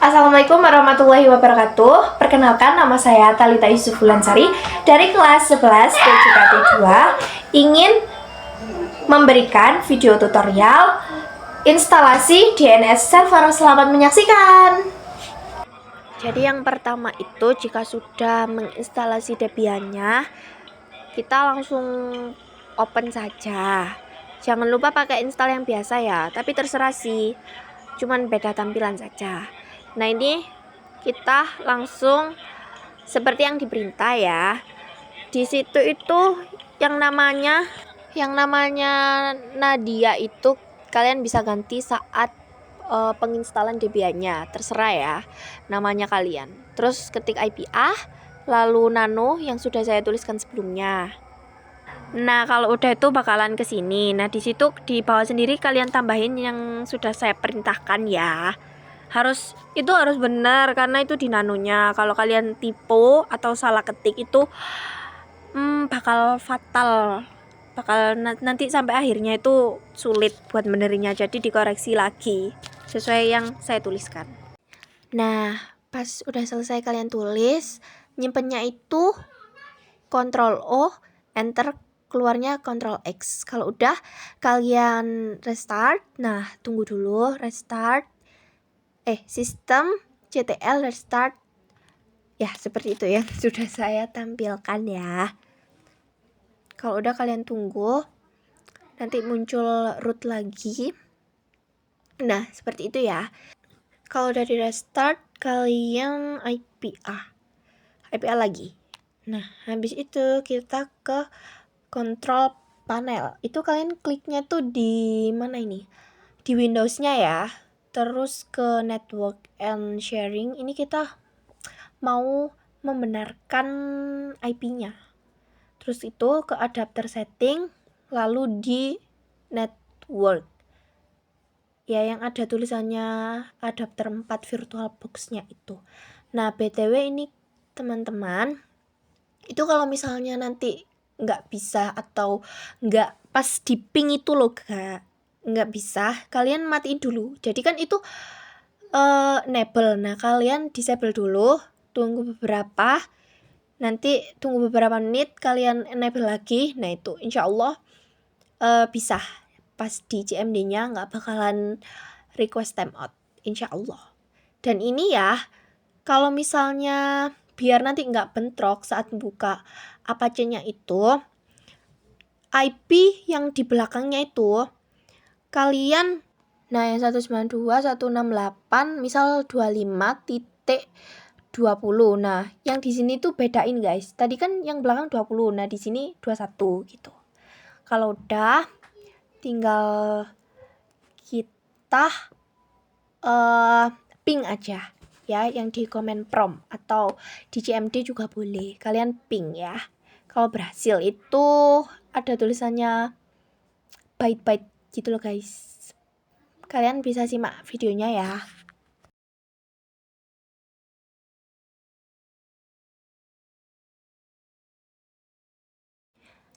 Assalamualaikum warahmatullahi wabarakatuh. Perkenalkan, nama saya Talita Yusuf Wulansari dari kelas 11 PJKT 2 ingin memberikan video tutorial instalasi DNS server. Selamat menyaksikan. Jadi yang pertama itu, jika sudah menginstalasi Debian-nya, kita langsung open saja. Jangan lupa pakai install yang biasa ya, tapi terserah sih, cuman beda tampilan saja. Nah, ini kita langsung seperti yang diperintah ya. Di situ itu yang namanya Nadia itu kalian bisa ganti saat penginstalan Debian-nya, terserah ya namanya kalian. Terus ketik IPA lalu nano yang sudah saya tuliskan sebelumnya. Nah, kalau udah itu bakalan ke sini. Nah, di situ di bawah sendiri kalian tambahin yang sudah saya perintahkan ya. Harus benar karena itu di nanonya. Kalau kalian typo atau salah ketik itu bakal fatal. Nanti sampai akhirnya itu sulit buat benerinnya. Jadi dikoreksi lagi sesuai yang saya tuliskan. Nah, pas udah selesai kalian tulis, nyimpennya itu Ctrl O, enter, keluarnya Ctrl X. Kalau udah kalian restart. Nah, tunggu dulu, restart. Sistem CTL restart. Ya, seperti itu yang sudah saya tampilkan ya. Kalau udah kalian tunggu, nanti muncul root lagi. Nah, seperti itu ya. Kalau udah di restart, kalian IPA lagi. Nah, habis itu kita ke control panel. Itu kalian kliknya tuh di mana ini? Di Windows-nya ya. Terus ke network and sharing. Ini kita mau membenarkan IP-nya. Terus itu ke adapter setting, lalu di network. Ya, yang ada tulisannya adapter 4 VirtualBox-nya itu. Nah, BTW ini teman-teman, itu kalau misalnya nanti nggak bisa atau nggak pas di ping itu loh, nggak bisa, kalian matiin dulu. Jadi kan itu enable. Nah, kalian disable dulu, tunggu beberapa menit, kalian enable lagi. Nah, itu insya Allah bisa. Pas di CMD-nya nggak bakalan request timeout, insya Allah. Dan ini ya, kalau misalnya biar nanti nggak bentrok saat buka Apache-nya itu, IP yang di belakangnya itu kalian, nah yang 192.168 misal 25.20. Nah, yang di sini tuh bedain guys. Tadi kan yang belakang 20, nah di sini 21 gitu. Kalau udah, tinggal kita ping aja ya, yang di command prompt atau di CMD juga boleh. Kalian ping ya. Kalau berhasil itu ada tulisannya byte-byte gitu loh guys. Kalian bisa simak videonya ya.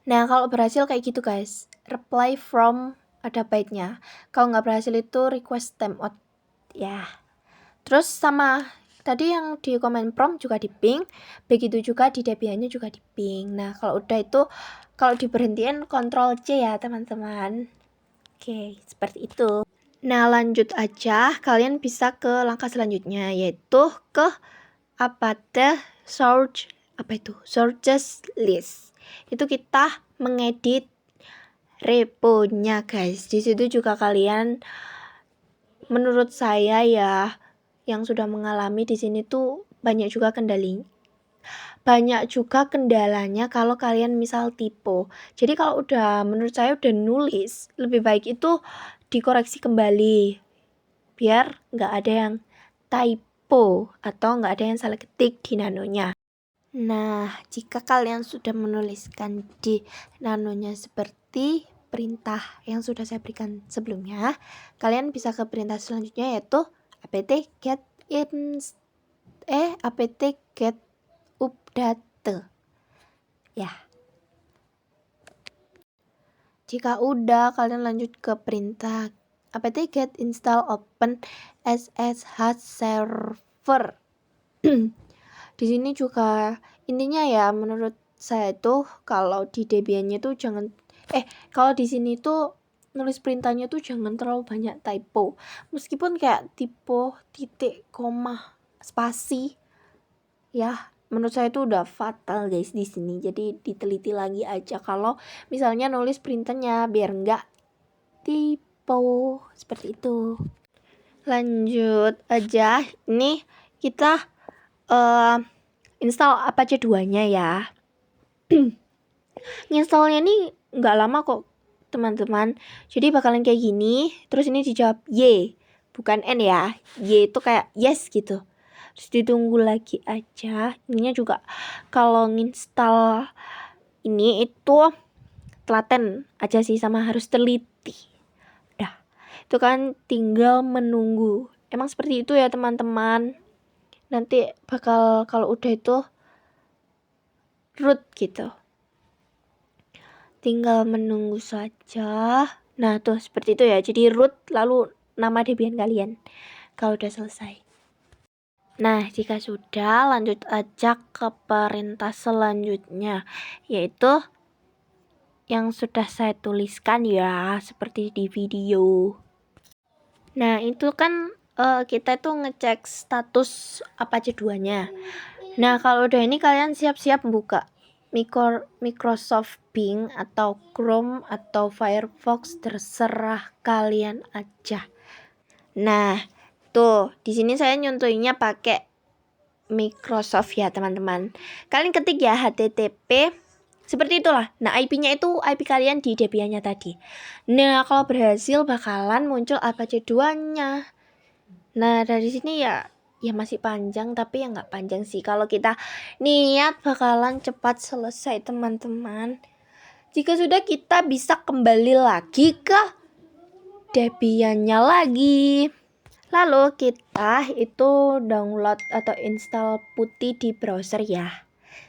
Nah, kalau berhasil kayak gitu guys, reply from, ada byte-nya. Kalau nggak berhasil itu request timeout ya. Terus sama tadi yang di command prompt juga di ping, begitu juga di Debian-nya juga di ping. Nah, kalau udah itu, kalau diberhentiin Ctrl C ya teman-teman. Oke, seperti itu. Nah, lanjut aja, kalian bisa ke langkah selanjutnya, yaitu ke Apache sources list. Itu kita mengedit reponya guys. Di situ juga kalian, menurut saya ya, yang sudah mengalami di sini tuh banyak juga kendalanya kalau kalian misal typo. Jadi kalau menurut saya udah nulis, lebih baik itu dikoreksi kembali biar nggak ada yang typo atau nggak ada yang salah ketik di nanonya. Nah, jika kalian sudah menuliskan di nanonya seperti perintah yang sudah saya berikan sebelumnya, kalian bisa ke perintah selanjutnya, yaitu apt get update ya. Jika udah, kalian lanjut ke perintah apt get install open SSH server. Di sini juga intinya ya, menurut saya tuh kalau di Debian-nya tuh jangan kalau di sini tuh nulis perintahnya tuh jangan terlalu banyak typo. Meskipun kayak tipe, titik, koma, spasi ya, menurut saya tuh udah fatal guys di sini. Jadi diteliti lagi aja kalau misalnya nulis perintahnya biar enggak typo seperti itu. Lanjut aja, ini kita install Apache 2-nya ya. Installnya ini nggak lama kok teman-teman. Jadi bakalan kayak gini. Terus ini dijawab Y, bukan N ya. Y itu kayak yes gitu. Terus ditunggu lagi aja. Ininya juga kalau nginstal ini itu telaten aja sih, sama harus teliti. Dah, itu kan tinggal menunggu. Emang seperti itu ya teman-teman. Nanti bakal kalau udah itu root gitu, tinggal menunggu saja. Nah tuh seperti itu ya, jadi root lalu nama Debian kalian kalau udah selesai. Nah jika sudah, lanjut aja ke perintah selanjutnya, yaitu yang sudah saya tuliskan ya, seperti di video. Nah itu kan kita tuh ngecek status Apache 2-nya. Nah kalau udah ini kalian siap-siap buka Microsoft Bing atau Chrome atau Firefox, terserah kalian aja. Nah tuh di sini saya nyontohinnya pakai Microsoft ya teman-teman. Kalian ketik ya http seperti itulah. Nah IP-nya itu IP kalian di Debian-nya tadi. Nah kalau berhasil bakalan muncul Apache 2-nya. Nah dari sini ya masih panjang, tapi ya nggak panjang sih kalau kita niat bakalan cepat selesai teman-teman. Jika sudah, kita bisa kembali lagi ke Debian-nya lagi. Lalu kita itu download atau install PuTTY di browser ya.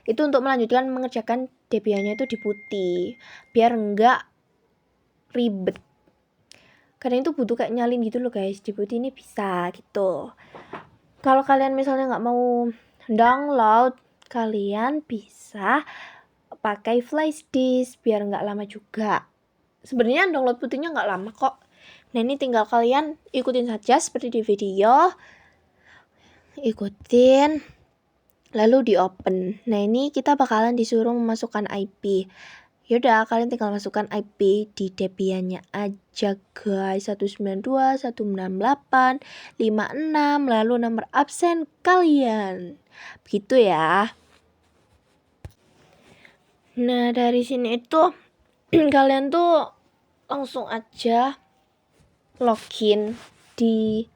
Itu untuk melanjutkan mengerjakan Debian-nya itu di PuTTY biar enggak ribet. Karena itu butuh kayak nyalin gitu loh guys. Di PuTTY ini bisa gitu. Kalau kalian misalnya nggak mau download, kalian bisa pakai flash disk biar nggak lama juga. Sebenarnya download PuTTY-nya nggak lama kok. Nah ini tinggal kalian ikutin saja seperti di video. Ikutin, lalu di open. Nah ini kita bakalan disuruh memasukkan IP. Yaudah kalian tinggal masukkan IP di Debian-nya aja guys. 192.168.56, lalu nomor absen kalian. Begitu ya. Nah dari sini itu kalian tuh langsung aja login di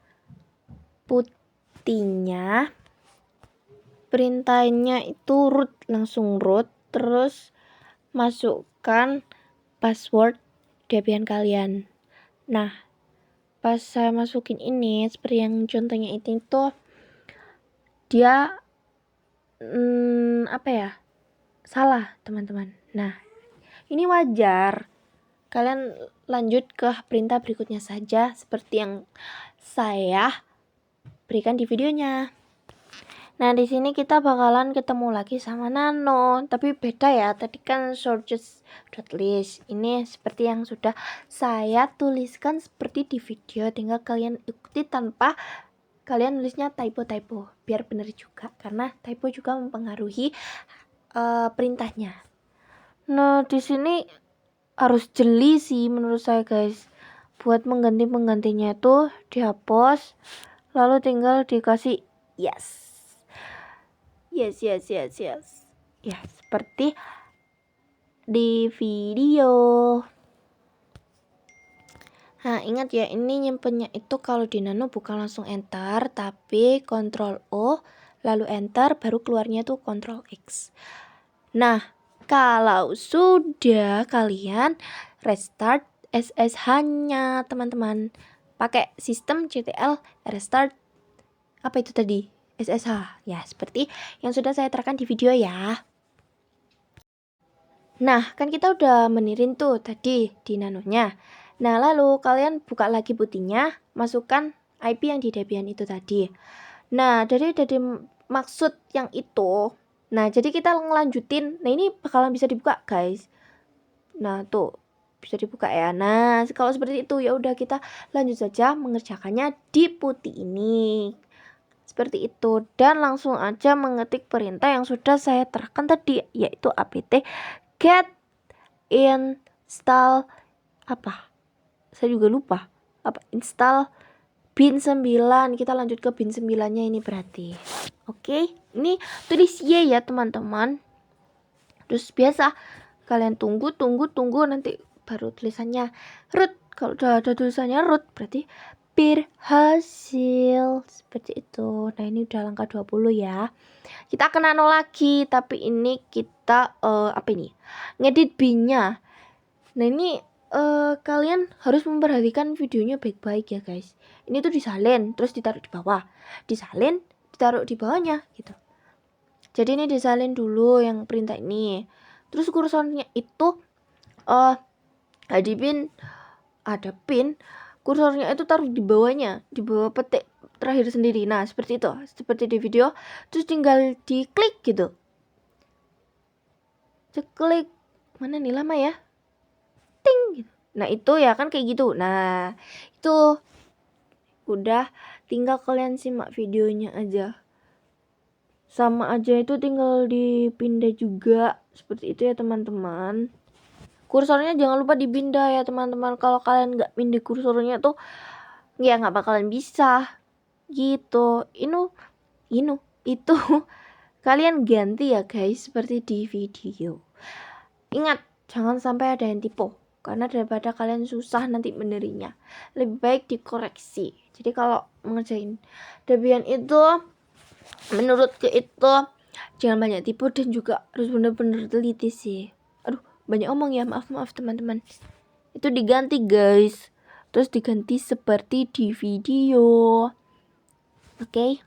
PuTTY-nya. Perintahnya itu root, langsung root, terus masukkan password Debian kalian. Nah pas saya masukin ini seperti yang contohnya itu dia salah teman-teman. Nah ini wajar, kalian lanjut ke perintah berikutnya saja seperti yang saya berikan di videonya. Nah di sini kita bakalan ketemu lagi sama Nano, tapi beda ya. Tadi kan sources.list, ini seperti yang sudah saya tuliskan seperti di video. Tinggal kalian ikuti tanpa kalian nulisnya typo biar benar juga, karena typo juga mempengaruhi perintahnya. Nah di sini harus jeli sih menurut saya guys. Buat menggantinya itu dihapus, lalu tinggal dikasih yes. Ya seperti di video. Nah ingat ya, ini nyimpennya itu kalau di Nano bukan langsung enter, tapi Ctrl O lalu enter, baru keluarnya tuh Ctrl X. Nah kalau sudah, kalian restart SSH-nya teman-teman, pakai sistem CTL restart apa itu tadi, SSH ya, seperti yang sudah saya terangkan di video ya. Nah kan kita udah menirin tuh tadi di Nanonya. Nah, lalu kalian buka lagi putihnya, masukkan IP yang di Debian itu tadi. Nah, dari maksud yang itu, nah jadi kita ngelanjutin. Nah, ini bakalan bisa dibuka, guys. Nah, tuh bisa dibuka ya. Nah, kalau seperti itu ya udah kita lanjut saja mengerjakannya di putih ini. Seperti itu, dan langsung aja mengetik perintah yang sudah saya terangkan tadi, yaitu apt get install apa? Saya juga lupa. Apa? Install bin 9. Kita lanjut ke bin 9-nya ini berarti. Oke, ini tulis Y ya, teman-teman. Terus biasa kalian tunggu nanti baru tulisannya root. Kalau udah ada tulisannya root berarti berhasil, seperti itu. Nah, ini udah langkah 20 ya. Kita akan nano lagi, tapi ini kita apa ini? Ngedit bin-nya. Nah, ini kalian harus memperhatikan videonya baik-baik ya, guys. Ini tuh disalin terus ditaruh di bawah. Disalin, ditaruh di bawahnya gitu. Jadi ini disalin dulu yang perintah ini. Terus kursornya itu di pin, ada pin, kursornya itu taruh di bawahnya, di bawah petik terakhir sendiri. Nah, seperti itu, seperti di video. Terus tinggal diklik gitu. Klik mana nih, lama ya, ting gitu. Nah, itu ya kan kayak gitu. Nah, itu udah, tinggal kalian simak videonya aja. Sama aja, itu tinggal dipindah juga. Seperti itu ya, teman-teman. Kursornya jangan lupa dipindah ya, teman-teman. Kalau kalian nggak pindah kursornya tuh ya nggak bakalan bisa gitu. Itu kalian ganti ya, guys, seperti di video. Ingat, jangan sampai ada yang tipu, karena daripada kalian susah nanti benerinya, lebih baik dikoreksi. Jadi kalau mengerjain Debian itu, menurutku itu jangan banyak tipu dan juga harus bener-bener teliti sih. Aduh, banyak omong ya, maaf teman-teman. Itu diganti, guys. Terus diganti seperti di video. Oke.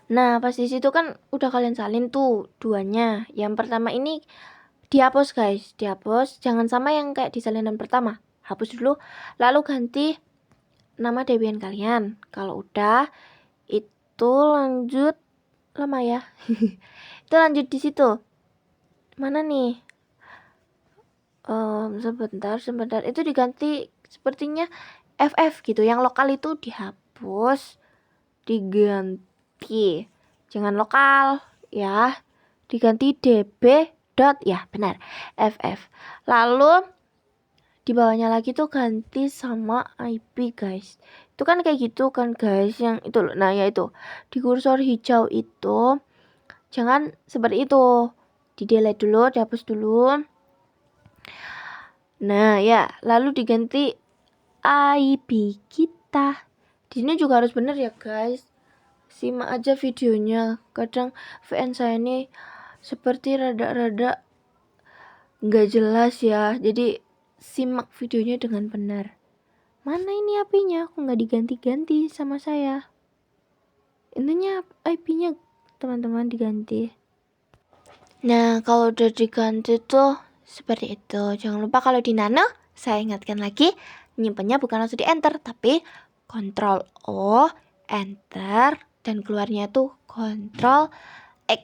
Nah, pas di situ kan udah kalian salin tuh duanya. Yang pertama ini dihapus, guys. Dihapus, jangan sama yang kayak di salinan pertama. Hapus dulu, lalu ganti nama Debian kalian. Kalau udah, itu lanjut, lama ya. Itu lanjut di situ. Mana nih? Sebentar. Itu diganti sepertinya FF gitu. Yang lokal itu dihapus, diganti. Jangan lokal ya. Diganti DB dot, ya benar, FF. Lalu di bawahnya lagi tuh ganti sama IP, guys. Itu kan kayak gitu kan, guys, yang itu loh. Nah, ya itu di kursor hijau itu jangan seperti itu. Di delete dulu, dihapus dulu. Nah, ya, lalu diganti IP kita. Di sini juga harus benar ya, guys. Simak aja videonya. Kadang VN saya ini seperti rada-rada nggak jelas ya. Jadi simak videonya dengan benar. Mana ini IP-nya? Aku nggak diganti-ganti sama saya. Intinya IP-nya teman-teman diganti. Nah, kalau udah diganti tuh seperti itu. Jangan lupa kalau di nano, saya ingatkan lagi, nyimpennya bukan langsung di enter, tapi Ctrl O, enter, dan keluarnya tuh Ctrl X.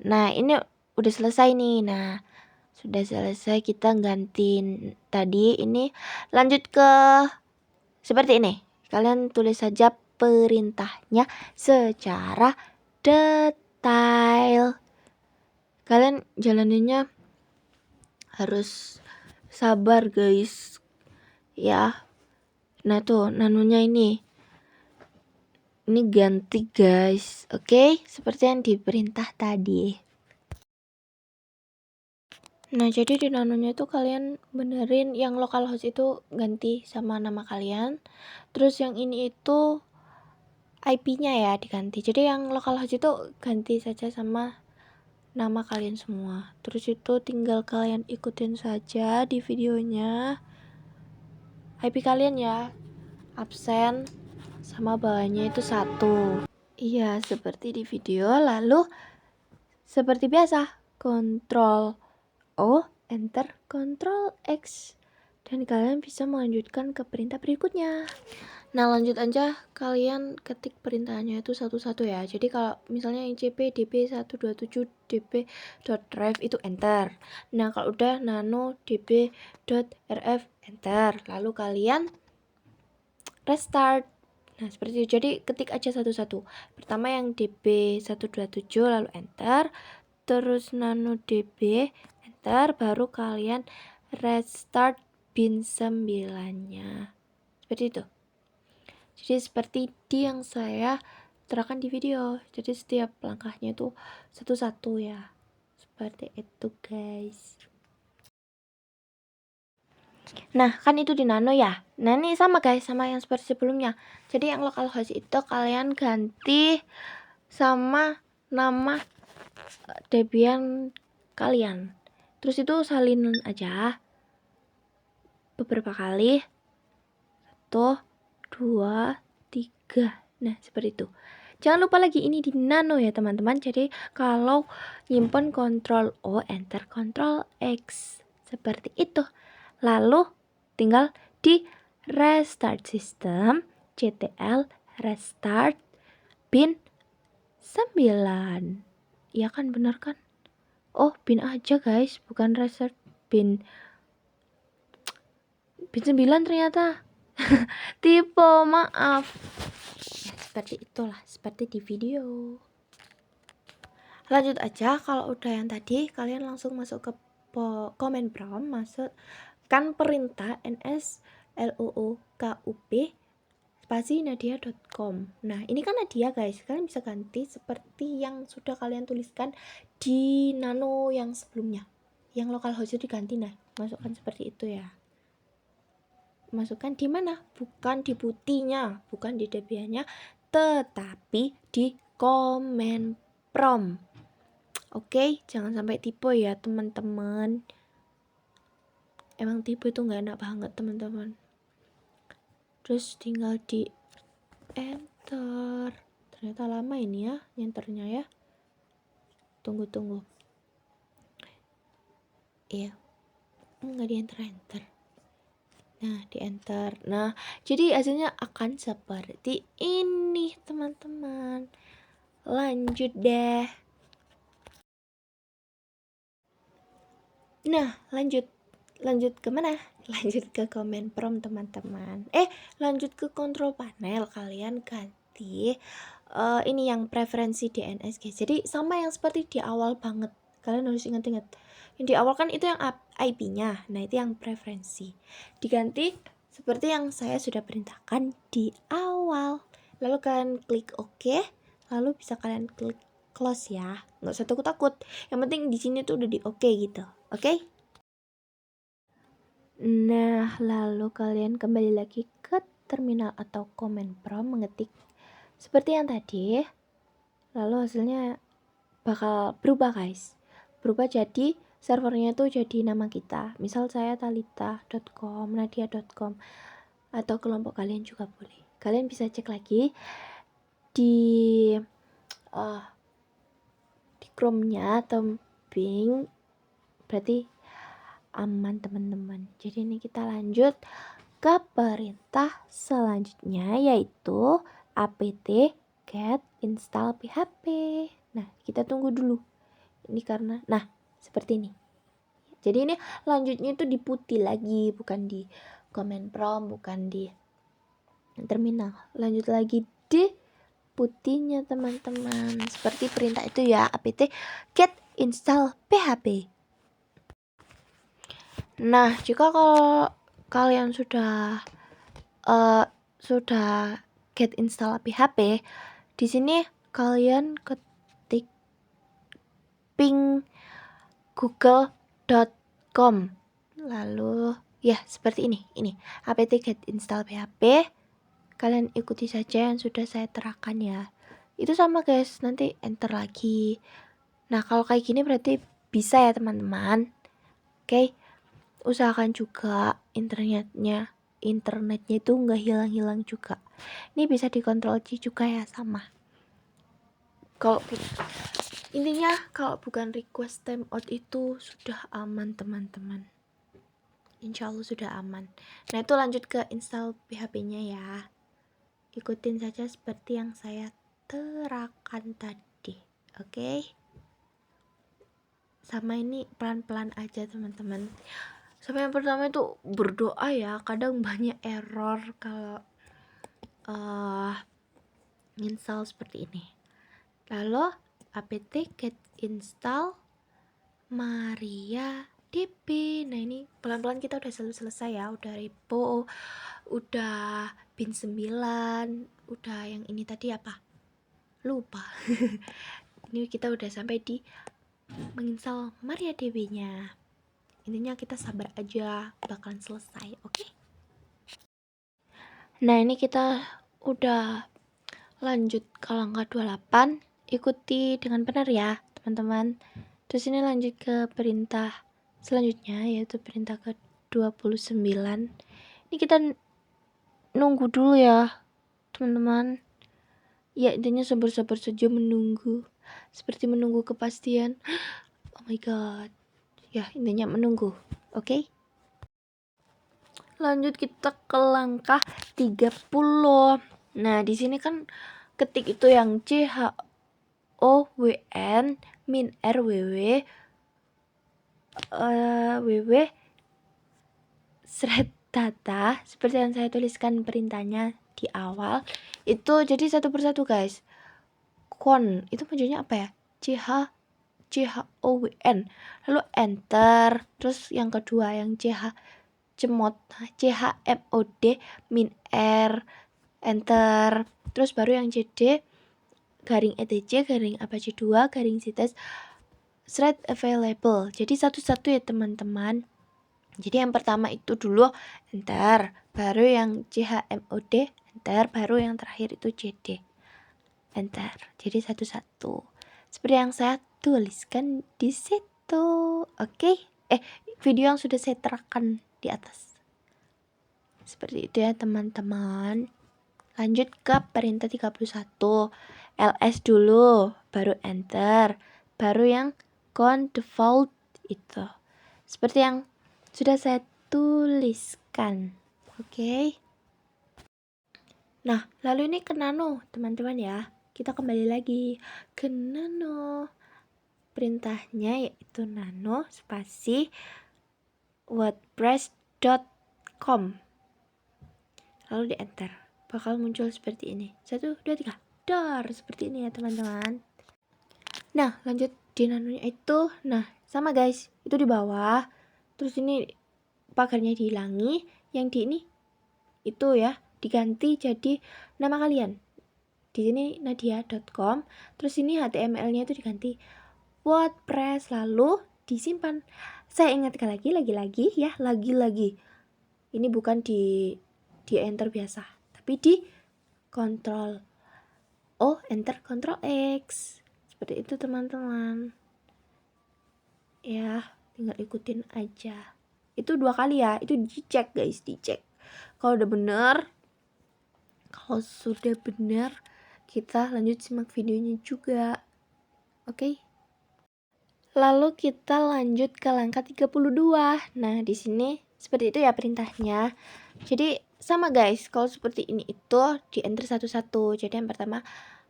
Nah, ini udah selesai nih. Nah, sudah selesai, kita gantiin tadi. Ini lanjut ke seperti ini. Kalian tulis saja perintahnya secara detail. Kalian jalaninnya harus sabar, guys ya. Nah tuh nanonya ini ganti, guys. Oke, seperti yang diperintah tadi. Nah, jadi di nanonya itu kalian benerin yang localhost itu ganti sama nama kalian. Terus yang ini itu IP-nya ya diganti. Jadi yang localhost itu ganti saja sama nama kalian semua. Terus itu tinggal kalian ikutin saja di videonya. IP kalian ya, absen sama bawahnya itu 1. Iya, seperti di video. Lalu seperti biasa, Ctrl O, enter, Ctrl X. dan kalian bisa melanjutkan ke perintah berikutnya. Nah, lanjut aja, kalian ketik perintahnya itu satu-satu ya. Jadi kalau misalnya icp db127db.ref itu enter. Nah, kalau udah nano db.rf enter. Lalu kalian restart. Nah, seperti itu. Jadi ketik aja satu-satu. Pertama yang db127 lalu enter. Terus nano db enter, baru kalian restart bin 9-nya. Seperti itu. Jadi seperti yang saya terangkan di video. Jadi setiap langkahnya itu satu-satu ya. Seperti itu guys. Nah, kan itu di nano ya. Nah, ini sama guys, sama yang seperti sebelumnya. Jadi yang localhost itu kalian ganti sama nama Debian kalian. Terus itu salin aja beberapa kali. 1, 2, 3. Nah, seperti itu. Jangan lupa lagi ini di nano ya teman-teman. Jadi kalau nyimpen Ctrl O, enter Ctrl X. Seperti itu. Lalu tinggal di restart system, ctl restart bin 9. Iya kan, benar kan? Oh, bin aja guys, bukan restart bin 9 ternyata. Tipe, maaf. Ya, seperti itulah, seperti di video. Lanjut aja, kalau udah yang tadi kalian langsung masuk ke command prompt, masukkan perintah ns lookup spasi nadia.com. Nah, ini kan Nadia guys, kalian bisa ganti seperti yang sudah kalian tuliskan di nano yang sebelumnya. Yang localhost diganti, nah, masukkan seperti itu ya. Masukkan di mana? Bukan di putihnya, bukan di debiannya, tetapi di command prompt. Oke, jangan sampai tipe ya teman-teman. Emang tipe itu nggak enak banget teman-teman. Terus tinggal di enter. Ternyata lama ini ya nyenternya ya. Tunggu. Iya, nggak di enter. Nah, di enter. Nah, jadi hasilnya akan seperti ini teman-teman. Lanjut deh. Nah, lanjut kemana? Lanjut ke command prompt teman-teman. Lanjut ke control panel, kalian ganti ini yang preferensi DNS guys. Jadi sama yang seperti di awal banget. Kalian harus ingat-ingat. Yang di awal kan itu yang IP-nya. Nah, itu yang preferensi. Diganti seperti yang saya sudah perintahkan di awal. Lalu kalian klik OK. Lalu bisa kalian klik close ya. Nggak usah takut-takut. Yang penting di sini tuh udah di OK gitu. Oke? Nah, lalu kalian kembali lagi ke terminal atau command prompt, mengetik seperti yang tadi. Lalu hasilnya bakal berubah guys. Berubah jadi servernya tuh jadi nama kita. Misal saya talita.com, nadia.com, atau kelompok kalian juga boleh. Kalian bisa cek lagi di Chrome-nya atau Bing. Berarti aman teman-teman. Jadi ini kita lanjut ke perintah selanjutnya, yaitu apt get install php. Nah, kita tunggu dulu ini karena seperti ini. Jadi ini lanjutnya itu di putih lagi, bukan di command prompt, bukan di terminal. Lanjut lagi di putihnya teman-teman, seperti perintah itu ya, apt get install php. Nah, jika kalau kalian sudah get install php, di sini kalian ketik ping google.com. Lalu ya seperti ini apt get install php. Kalian ikuti saja yang sudah saya terangkan ya. Itu sama guys, nanti enter lagi. Nah, kalau kayak gini berarti bisa ya teman-teman. Oke. Usahakan juga internetnya itu nggak hilang-hilang juga. Ini bisa dikontrol C juga ya, sama. Kalau intinya kalau bukan request timeout itu sudah aman teman-teman. insya Allah sudah aman. Nah itu lanjut ke install PHP-nya ya. Ikutin saja seperti yang saya terangkan tadi. Oke. Sama ini pelan-pelan aja teman-teman. Sama yang pertama itu berdoa ya. Kadang banyak error kalau install seperti ini. Lalu apt get install MariaDB. Nah ini pelan-pelan kita udah selesai ya. Udah repo, udah bin 9, udah yang ini tadi apa? Lupa. Ini kita udah sampai di menginstal MariaDB-nya. Intinya kita sabar aja, bakalan selesai, oke? Nah ini kita udah lanjut ke langkah 28. Ikuti dengan benar ya teman-teman. Terus ini lanjut ke perintah selanjutnya, yaitu perintah ke 29. Ini kita nunggu dulu ya teman-teman. Ya intinya sabar-sabar saja menunggu, seperti menunggu kepastian. Oh my god. Ya intinya menunggu, oke? Lanjut kita ke langkah 30. Nah di sini kan ketik itu yang CHOWN min RWW WW thread data seperti yang saya tuliskan perintahnya di awal. Itu jadi satu persatu guys. Con itu maksudnya apa ya? CHOWN, lalu enter. Terus yang kedua yang CHMOD min R, enter. Terus baru yang CD garing etc garing apache 2 garing CTS thread available. Jadi satu-satu ya teman-teman. Jadi yang pertama itu dulu enter, baru yang CHMOD enter, baru yang terakhir itu CD enter. Jadi satu-satu seperti yang saya tuliskan di situ. Oke? Video yang sudah saya terangkan di atas. Seperti itu ya teman-teman. Lanjut ke perintah 31. ls dulu, baru enter, baru yang con default itu. Seperti yang sudah saya tuliskan. Oke. Nah, lalu ini ke nano, teman-teman ya. Kita kembali lagi ke nano. Perintahnya yaitu nano spasi wordpress.com. Lalu di enter. Bakal muncul seperti ini. 1, 2, 3. Dar, seperti ini ya, teman-teman. Nah, lanjut di nanonya itu. Nah, sama guys. Itu di bawah. Terus ini pagarnya dihilangi, yang di ini itu ya diganti jadi nama kalian. Di sini nadia.com, terus ini HTML-nya itu diganti WordPress, lalu disimpan. Saya ingatkan lagi ya, lagi. Ini bukan di enter biasa, tapi di Ctrl O, enter Ctrl X. Seperti itu teman-teman. Ya, tinggal ikutin aja. Itu 2 kali ya, itu dicek guys, dicek. Kalau udah bener, kalau sudah bener, kita lanjut simak videonya juga. Oke? Lalu kita lanjut ke langkah 32. Nah, di sini seperti itu ya perintahnya. Jadi sama guys, kalau seperti ini itu di enter satu-satu. Jadi yang pertama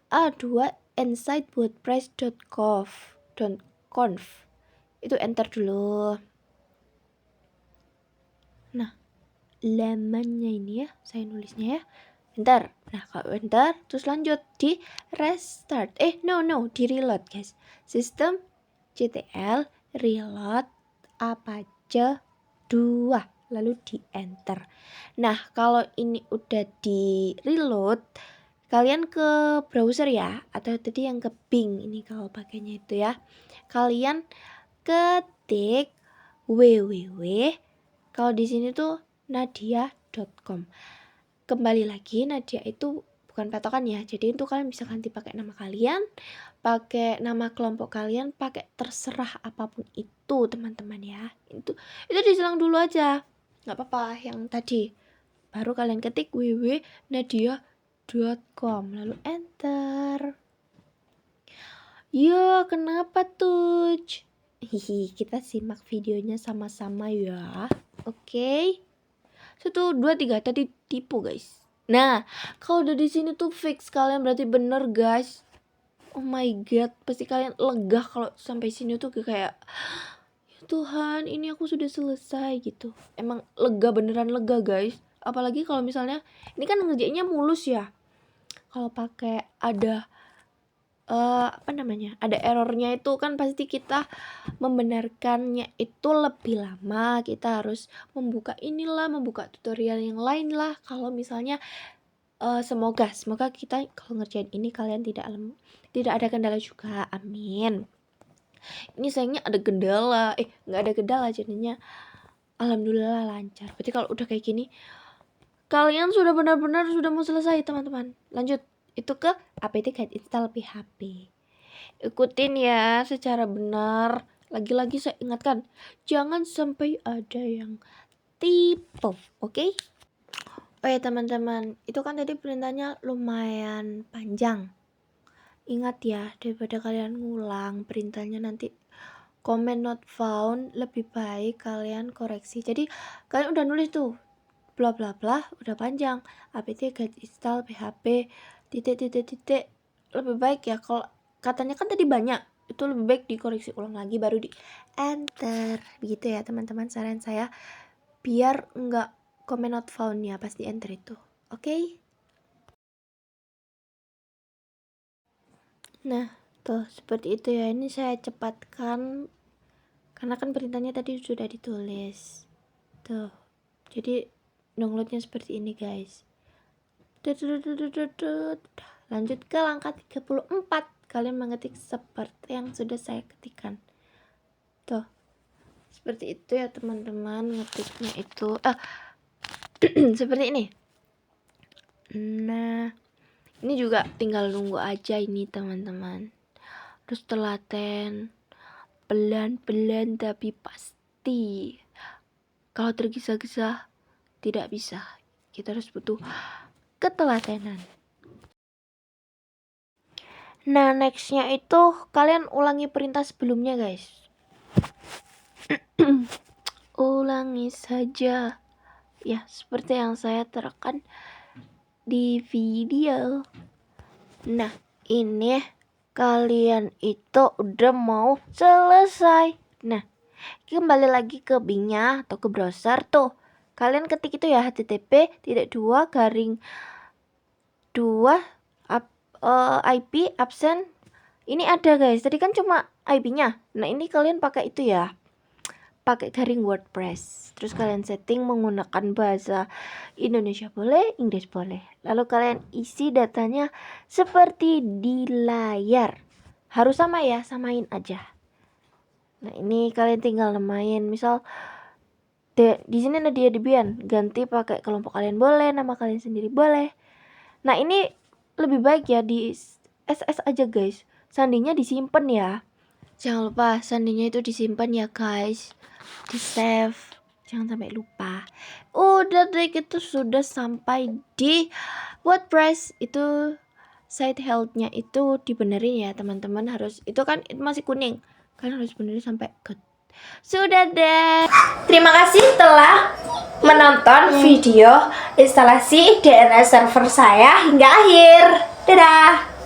A2 inside wordpress.conf. Itu enter dulu. Nah, lamannya ini ya, saya nulisnya ya. Enter. Nah, kalau enter terus lanjut di restart. Di reload, guys. Sistem ctl reload apache 2, lalu di enter. Nah, kalau ini udah di reload, kalian ke browser ya, atau tadi yang ke Bing ini kalau pakainya itu ya. Kalian ketik www, kalau di sini tuh nadia.com. Kembali lagi, Nadia itu bukan patokan ya. Jadi itu kalian bisa ganti pakai nama kalian, pakai nama kelompok kalian, pakai terserah apapun itu teman-teman ya. Itu diselang dulu aja, nggak apa-apa yang tadi. Baru kalian ketik www.nadia.com, lalu enter. Yo, kenapa tuh? Kita simak videonya sama-sama ya. Oke. 1, 2, 3 tadi tipu guys. Nah, kalau udah di sini tuh fix kalian berarti bener guys. Oh my god, pasti kalian lega kalau sampai sini tuh kayak ya Tuhan, ini aku sudah selesai gitu. Emang lega, beneran lega guys. Apalagi kalau misalnya ini kan ngerjainnya mulus ya. Kalau pakai ada ada errornya itu kan pasti kita membenarkannya itu lebih lama. Kita harus membuka tutorial yang lain lah. Kalau misalnya semoga kita kalau ngerjain ini kalian tidak ada kendala juga, amin. Ini sayangnya ada kendala, nggak ada kendala jadinya alhamdulillah lancar. Berarti kalau udah kayak gini kalian sudah benar-benar sudah mau selesai teman-teman. Lanjut itu ke apt get install PHP. Ikutin ya secara benar. Lagi-lagi saya ingatkan, jangan sampai ada yang tipu, oke? Oh ya teman-teman, itu kan tadi perintahnya lumayan panjang. Ingat ya, daripada kalian ngulang perintahnya nanti comment not found, lebih baik kalian koreksi. Jadi kalian udah nulis tuh bla bla bla, udah panjang, apt get install php titik, lebih baik ya kalau katanya kan tadi banyak, itu lebih baik dikoreksi ulang lagi baru di enter, begitu ya teman-teman saran saya, biar enggak comment not found ya pas di enter itu, oke? Nah tuh seperti itu ya, ini saya cepatkan karena kan perintahnya tadi sudah ditulis tuh, jadi downloadnya seperti ini guys. Lanjut ke langkah 34, kalian mengetik seperti yang sudah saya ketikkan tuh, seperti itu ya teman-teman, ngetiknya itu seperti ini. Nah ini juga tinggal nunggu aja ini teman-teman, terus telaten pelan-pelan tapi pasti. Kalau tergesa-gesa tidak bisa, kita harus butuh ketelatenan. Nah nextnya itu kalian ulangi perintah sebelumnya guys. Ulangi saja ya seperti yang saya terangkan di video. Nah ini kalian itu udah mau selesai. Nah kembali lagi ke Bing-nya atau ke browser tuh, kalian ketik itu ya http://2 IP absen. Ini ada guys, tadi kan cuma IP-nya. Nah ini kalian pakai itu ya, pakai garing WordPress. Terus kalian setting menggunakan bahasa Indonesia boleh, Inggris boleh. Lalu kalian isi datanya seperti di layar. Harus sama ya, samain aja. Nah ini kalian tinggal namain, misal di sini Nadia Debian, ganti pakai kelompok kalian boleh, nama kalian sendiri boleh. Nah ini lebih baik ya di SS aja guys, sandinya disimpan ya. Jangan lupa sandinya itu disimpan ya guys, di save, jangan sampai lupa. Udah deh, kita sudah sampai di WordPress. Itu site health-nya itu dibenerin ya teman-teman, harus itu kan itu masih kuning, kalian harus benerin sampai good. Sudah deh. Terima kasih telah menonton video instalasi DNS server saya hingga akhir. Dadah.